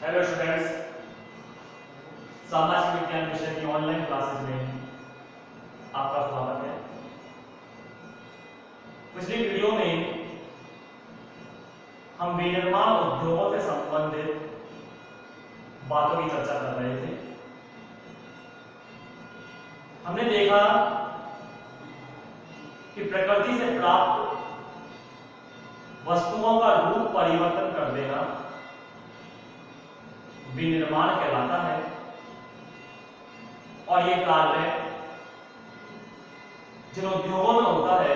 Hello students, सामाजिक विज्ञान विषय की ऑनलाइन क्लासेस में आपका स्वागत है। पिछली वीडियो में हम विनिर्माण उद्योगों से संबंधित बातों की चर्चा कर रहे थे। हमने देखा कि प्रकृति से प्राप्त वस्तुओं का रूप परिवर्तन कर देना विनिर्माण कहलाता है और यह कार्य जिन उद्योगों में होता है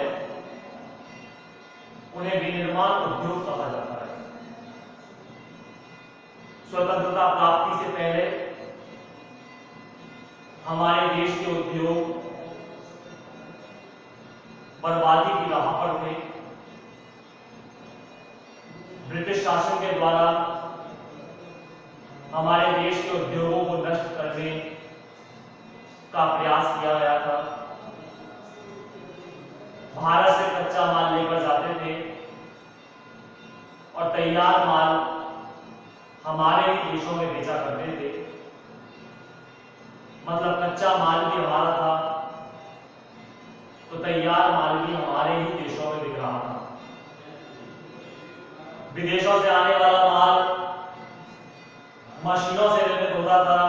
उन्हें विनिर्माण उद्योग कहा जाता है। स्वतंत्रता प्राप्ति से पहले हमारे देश के उद्योग बर्बादी की राह पर थे। ब्रिटिश शासन के द्वारा हमारे देश के उद्योगों को नष्ट करने का प्रयास किया गया था। भारत से कच्चा माल लेकर जाते थे और तैयार माल हमारे ही देशों में बेचा करते थे। मतलब कच्चा माल भी हमारा था तो तैयार माल भी हमारे ही देशों में बिक रहा था। विदेशों से आने वाला माल मशीनों से निर्मित होता था,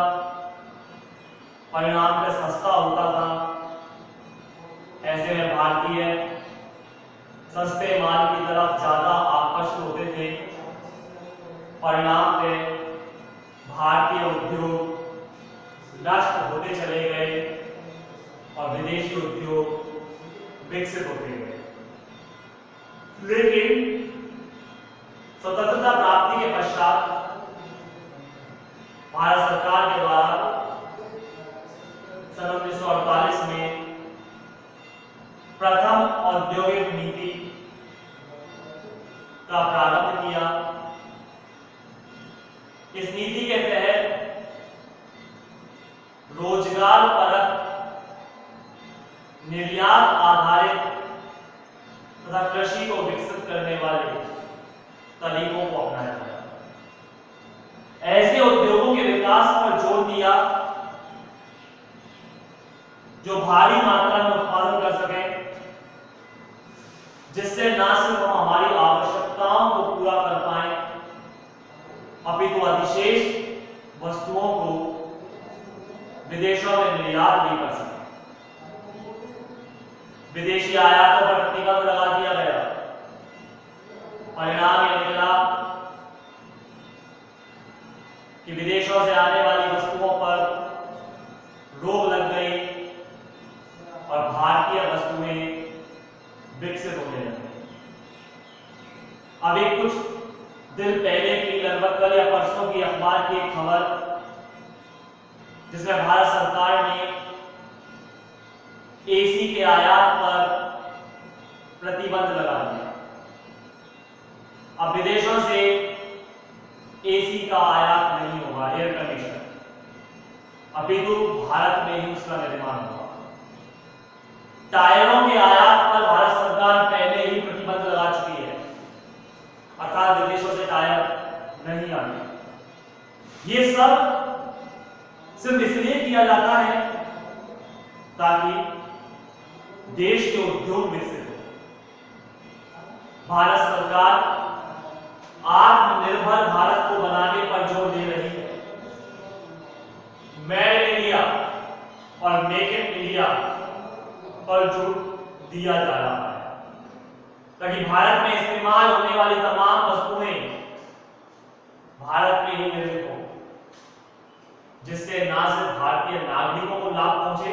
परिणाम में सस्ता होता था। ऐसे में भारतीय सस्ते माल की तरफ ज्यादा आकर्षित होते थे। परिणाम में भारतीय उद्योग नष्ट होते चले गए और विदेशी उद्योग विकसित होते गए। लेकिन स्वतंत्रता प्राप्ति के पश्चात भारत सरकार के द्वारा सन 1948 में प्रथम औद्योगिक नीति का प्रारंभ किया। इस नीति के तहत रोजगार परक निर्यात आधारित तथा कृषि को विकसित करने वाले तरीकों को अपनाया गया। ऐसे उद्योगों के विकास पर जोर दिया जो भारी मात्रा में उत्पादन कर सके, जिससे न सिर्फ हम हमारी आवश्यकताओं को पूरा कर पाए अपितु अधिशेष वस्तुओं को विदेशों में निर्यात भी कर सके। विदेशी आयातों पर प्रतिबंध लगा दिया गया। परिणाम यह निकला कि विदेशों से आने वाली वस्तुओं पर रोक लग गई और भारतीय वस्तुएं विकसित होने लगी। अभी कुछ दिन पहले की लगभग कल या परसों की अखबार की एक खबर जिसमें भारत सरकार ने एसी के आयात पर प्रतिबंध लगा दिया। अब विदेशों से एसी का आयात नहीं होगा, एयर कंडीशनर, अपितु भारत में ही उसका निर्माण होगा। टायरों के आयात पर भारत सरकार पहले ही प्रतिबंध लगा चुकी है, अर्थात विदेशों से टायर नहीं आते। ये सब सिर्फ इसलिए किया जाता है ताकि देश के उद्योग विकसित हो। भारत सरकार आत्मनिर्भर भारत को बनाने पर जोर दे रही है। मेड इन इंडिया और मेक इन इंडिया पर जोर दिया जा रहा है ताकि भारत में इस्तेमाल होने वाली तमाम वस्तुएं भारत में ही निर्मित हो, जिससे न सिर्फ भारतीय नागरिकों को लाभ पहुंचे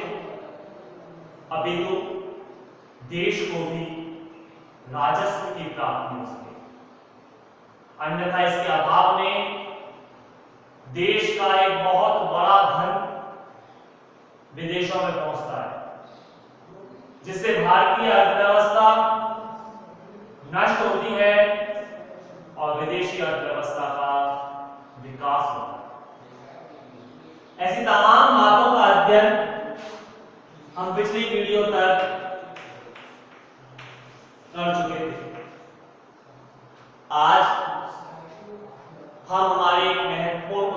अपितु देश को भी राजस्व की प्राप्ति हो सके। अन्यथा इसके अभाव में देश का एक बहुत बड़ा धन विदेशों में पहुंचता है, जिससे भारतीय अर्थव्यवस्था नष्ट होती है और विदेशी अर्थव्यवस्था का विकास होता है। ऐसी तमाम बातों का अध्ययन हम पिछली वीडियो तक कर चुके थे। आज हम हमारे एक महत्वपूर्ण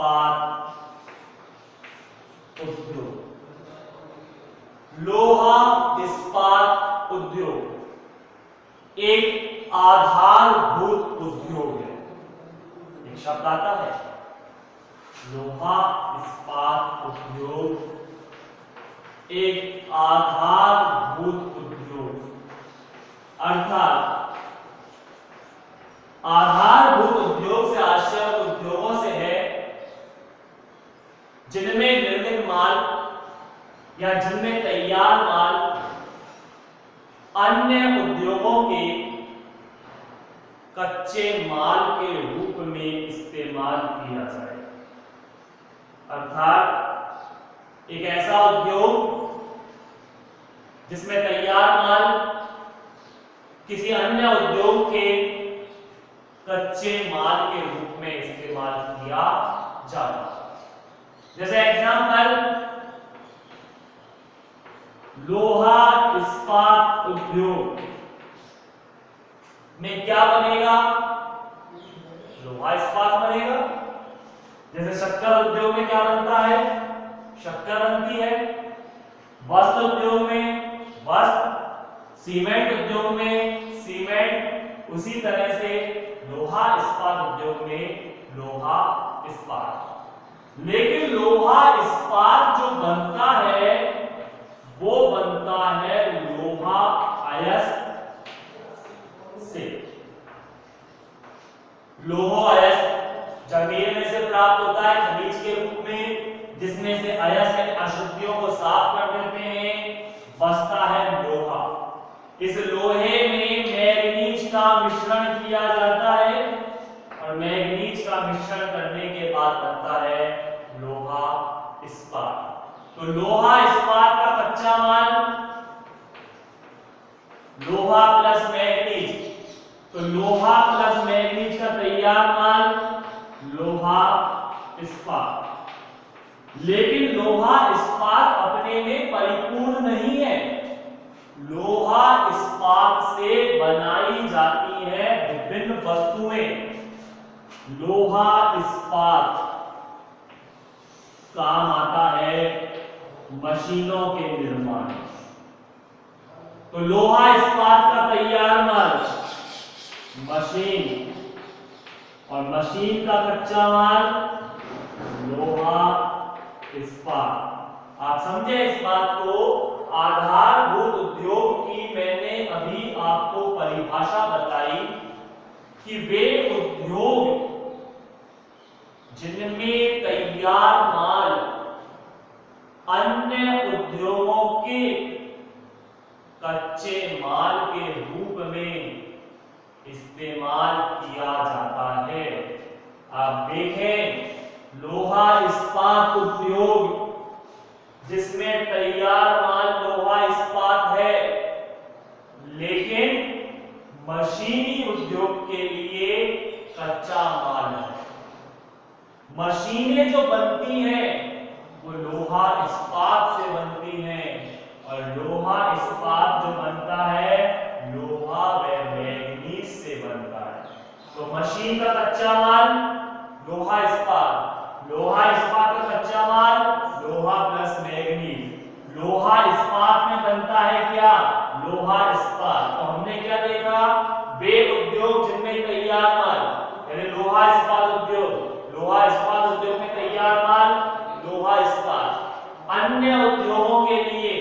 इस्पात उद्योग। लोहा इस्पात उद्योग एक आधारभूत उद्योग है। एक शब्द आता है लोहा इस्पात उद्योग एक आधारभूत उद्योग, अर्थात आधारभूत उद्योग से आशय उद्योगों से है जिनमें निर्मित माल या जिनमें तैयार माल अन्य उद्योगों के कच्चे माल के रूप में इस्तेमाल किया जाए। अर्थात एक ऐसा उद्योग जिसमें तैयार माल किसी अन्य उद्योग के कच्चे माल के रूप में इस्तेमाल किया जाता। जैसे एग्जांपल लोहा इस्पात उद्योग में क्या बनेगा? लोहा इस्पात बनेगा। जैसे शक्कर उद्योग में क्या बनता है? शक्कर बनती है। वस्त्र उद्योग में वस्त्र, सीमेंट उद्योग में सीमेंट, उसी तरह से लोहा इस्पात उद्योग में लोहा इस्पात। लेकिन लोहा इस्पात जो बनता है वो बनता है लोहा अयस्क से। लोहा अयस्क जमीन में से प्राप्त होता है खनिज के रूप में, जिसमें से अयस्क अशुद्धियों को साफ कर देते हैं, बचता है लोहा। इस लोहे में मैग्नीज का मिश्रण किया जाता है और मैग्नीज का मिश्रण करने के बाद बनता है लोहा इस्पात। तो लोहा इस्पात का कच्चा माल लोहा प्लस मैग्नीज, तो लोहा प्लस मैग्नीज का तैयार माल लोहा इस्पात। लेकिन लोहा इस्पात अपने में परिपूर्ण नहीं है। लोहा इस्पात से बनाई जाती है विभिन्न वस्तुएं। लोहा इस्पात काम आता है मशीनों के निर्माण। तो लोहा इस्पात का तैयार माल मशीन और मशीन का कच्चा माल लोहा इस्पात। आप समझे इस बात को? आधारभूत उद्योग की मैंने अभी आपको परिभाषा बताई कि वे उद्योग जिनमें तैयार माल अन्य उद्योगों के कच्चे माल के रूप में इस्तेमाल किया जाता है। आप देखें लोहा इस्पात उद्योग जिसमें तैयार माल लोहा इस्पात है, लेकिन मशीनी उद्योग के लिए कच्चा माल है। मशीनें जो बनती हैं वो लोहा इस्पात से बनती हैं और लोहा इस्पात जो बनता है लोहा व मैग्नीज से बनता है। तो मशीन का कच्चा माल लोहा इस्पात, लोहा इस्पात का कच्चा माल लोहा प्लस मैग्नीज। लोहा इस्पात में बनता है क्या? लोहा इस्पात। तो हमने क्या देखा? वे उद्योग जिनमें तैयार माल यानी लोहा इस्पात उद्योग, लोहा इस्पात उद्योग में तैयार माल लोहा इस्पात, अन्य उद्योगों के लिए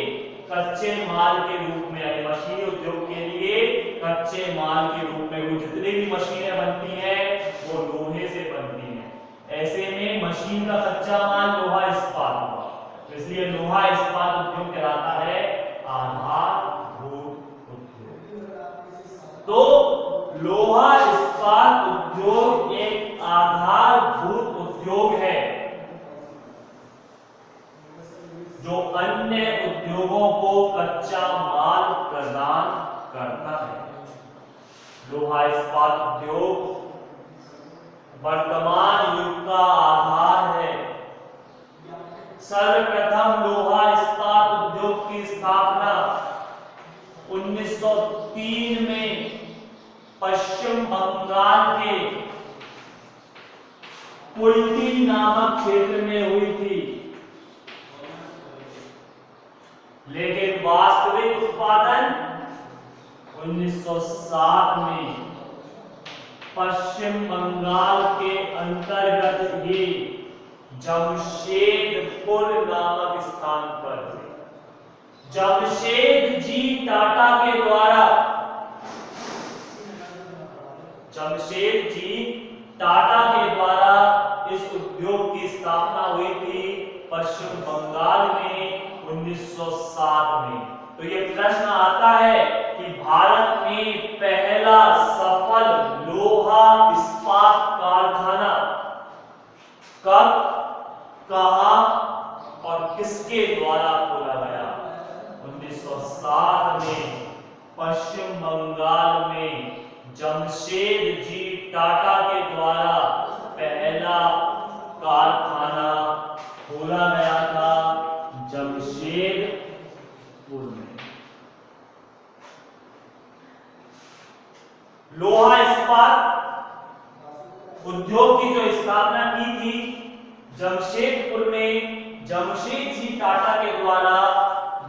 कच्चे माल के रूप में यानी मशीनी उद्योग के लिए कच्चे माल के रूप में वो जितनी भी मशीनें बनती हैं वो लोहे से बनती हैं। ऐसे में मशीन का कच्चा माल लोहा इस्पात हुआ, तो इसलिए लोहा इस्पात उद्योग कहलाता है आधारभूत उद्योग। तो लोहा इस्पात उद्योग एक आधारभूत उद्योग है जो अन्य उद्योगों को कच्चा माल प्रदान करता है। लोहा इस्पात उद्योग वर्तमान युग का आधार है। सर्वप्रथम लोहा इस्पात उद्योग की स्थापना 1903 में पश्चिम बंगाल के पुलती नामक क्षेत्र में हुई थी, लेकिन वास्तविक उत्पादन 1907 में पश्चिम बंगाल के अंतर्गत ये जमशेदपुर नामक स्थान पर जमशेद जी टाटा के द्वारा इस उद्योग की स्थापना हुई थी पश्चिम बंगाल में 1907 में। तो ये प्रश्न आता है कि भारत में पहला सफल लोहा इस्पात कारखाना कब, कहां और किसके द्वारा खोला गया? 1907 में पश्चिम बंगाल में जमशेद जी टाटा के द्वारा पहला कारखाना खोला गया था जमशेदपुर में। लोहा इस्पात उद्योग की जो स्थापना की थी जमशेदपुर में जमशेद जी टाटा के द्वारा,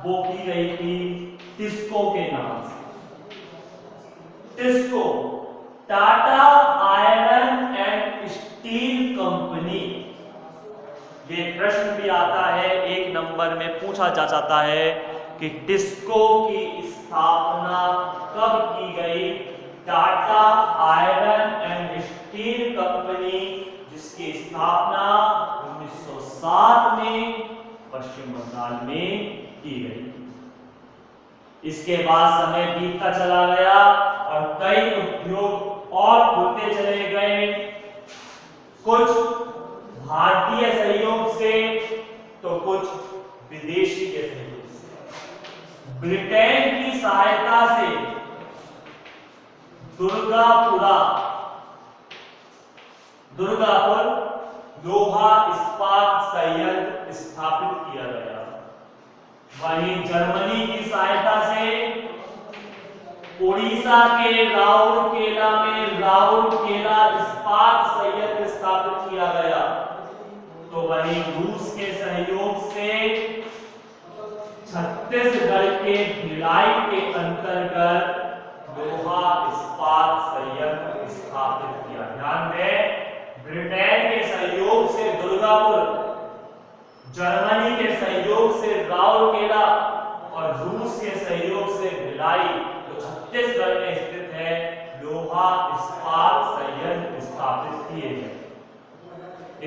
वो की गई थी टिस्को के नाम से। TISCO, Tata iron and steel company. ये प्रश्न भी आता है, एक नंबर में पूछा जा सकता है कि टिस्को की स्थापना कब की गई? Tata iron and steel company, जिसकी स्थापना 1907 में पश्चिम बंगाल में की गई। इसके बाद समय बीतता चला गया और कई उद्योग और खुलते चले गए, कुछ भारतीय सहयोग से तो कुछ विदेशी के सहयोग से। ब्रिटेन की सहायता से दुर्गापुर लोहा इस्पात संयंत्र स्थापित किया गया। वहीं जर्मनी की सहायता से उड़ीसा के राउरकेला में राउरकेला इस्पात संयंत्र स्थापित किया गया। तो वहीं रूस के सहयोग से छत्तीसगढ़ के भिलाई के अंतर्गत लोहा इस्पात संयंत्र स्थापित किया। ध्यान दें, ब्रिटेन के सहयोग से दुर्गापुर, जर्मनी के सहयोग से राउरकेला और रूस के सहयोग से भिलाई, तो छत्तीसगढ़ में स्थित है, लोहा इस्पात संयंत्र स्थापित किए गए।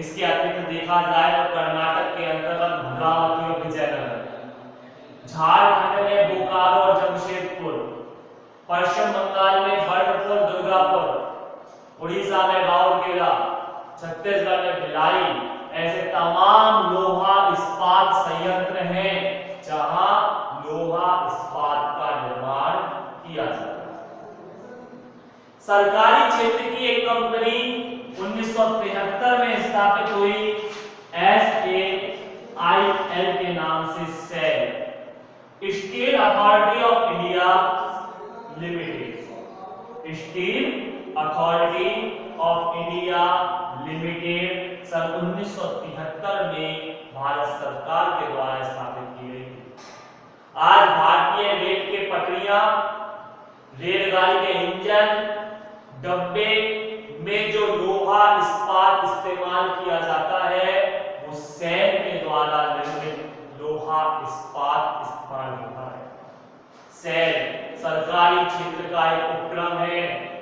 इसके अतिरिक्त देखा जाए तो कर्नाटक के अंतर्गत भद्रावती और विजयनगर, झारखंड में बोकारो और जमशेदपुर, पश्चिम बंगाल में बर्नपुर दुर्गापुर, उड़ीसा में राउरकेला, छत्तीसगढ़ में भिलाई, ऐसे तमाम लोहा इस्पात संयंत्र हैं जहां लोहा इस्पात का निर्माण किया जाता है। सरकारी क्षेत्र की एक कंपनी 1973 में स्थापित हुई, SAIL के नाम से, SAIL, steel authority of India limited. Steel authority of India limited सन 1973 में भारत सरकार के द्वारा स्थापित की गई थी। आज भारतीय रेल के पटरियां, रेलगाड़ी के इंजन, डब्बे में जो लोहा इस्पात इस्तेमाल किया जाता है वो सेल के द्वारा निर्मित लोहा इस्पात इस्तेमाल होता है। सेल सरकारी क्षेत्र का एक उपक्रम है,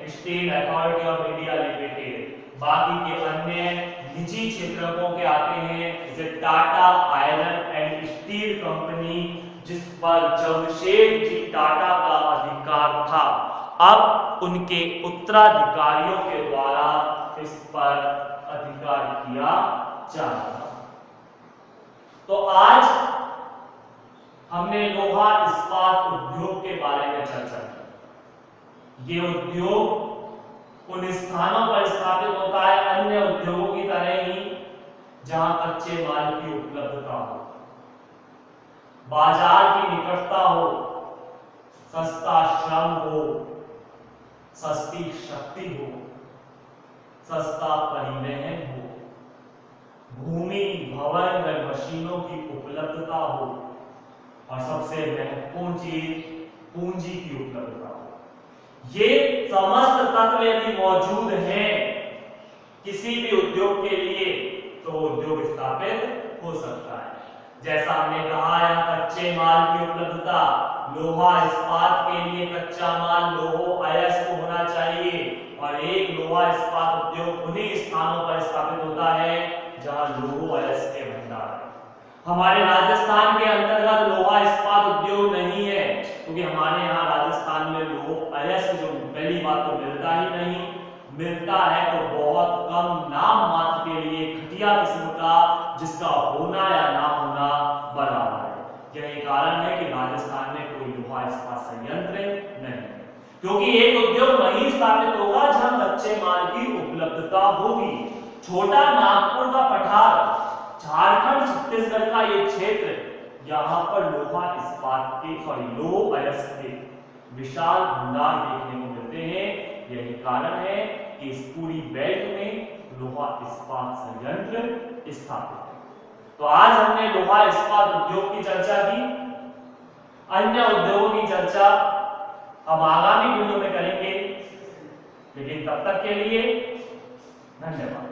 steel authority of India limited. बाकी के अन्य निजी क्षेत्रों के आते हैं, जैसे Tata iron and steel company, जिस पर जमशेद जी टाटा का अधिकार था। अब उनके उत्तराधिकारियों के द्वारा इस पर अधिकार किया जा रहा है। तो आज हमने लोहा इस्पात उद्योग के बारे में चर्चा की। ये उद्योग उन स्थानों पर स्थापित होता है, अन्य उद्योगों की तरह ही, जहां कच्चे माल की उपलब्धता हो, बाजार की निकटता हो, सस्ता श्रम हो, सस्ती शक्ति हो, सस्ता परिवहन हो, भूमि, भवन व मशीनों की उपलब्धता हो, और सबसे महत्वपूर्ण चीज पूंजी की उपलब्धता हो। ये समस्त तत्व यदि मौजूद हैं किसी भी उद्योग के लिए, तो उद्योग स्थापित हो सकता है। जैसा हमने कहा है, कच्चे माल की उपलब्धता, लोहा इस्पात के लिए कच्चा माल लोह अयस्क होना चाहिए, और एक लोहा इस्पात उद्योग उन्हीं स्थानों पर स्थापित होता है जहां लोह अयस्क के भंडार है। हमारे राजस्थान के अंतर्गत लोहा इस्पात उद्योग नहीं है, क्योंकि हमारे यहाँ राजस्थान में लोह अयस्क जो पहली बात तो मिलता ही नहीं, मिलता है तो बहुत कम, नाम मात्र के लिए घटिया किस्म का, जिसका होना या ना होना बराबर है। यही कारण है कि राजस्थान में कोई लोहा इस्पात संयंत्र नहीं है, क्योंकि एक उद्योग वहीं स्थापित होगा जहां कच्चे माल की उपलब्धता होगी। छोटा नागपुर का पठार, झारखंड छत्तीसगढ़ का ये क्षेत्र, यहाँ पर लोहा इस्पात के लोह अयस्क के विशाल भंडार देखने को मिलते हैं। यही कारण है कि इस पूरी बेल्ट में लोहा इस्पात संयंत्र स्थापित है। तो आज हमने लोहा इस्पात उद्योग की चर्चा की, अन्य उद्योगों की चर्चा हम आगामी वीडियो में करेंगे, लेकिन तब तक के लिए धन्यवाद।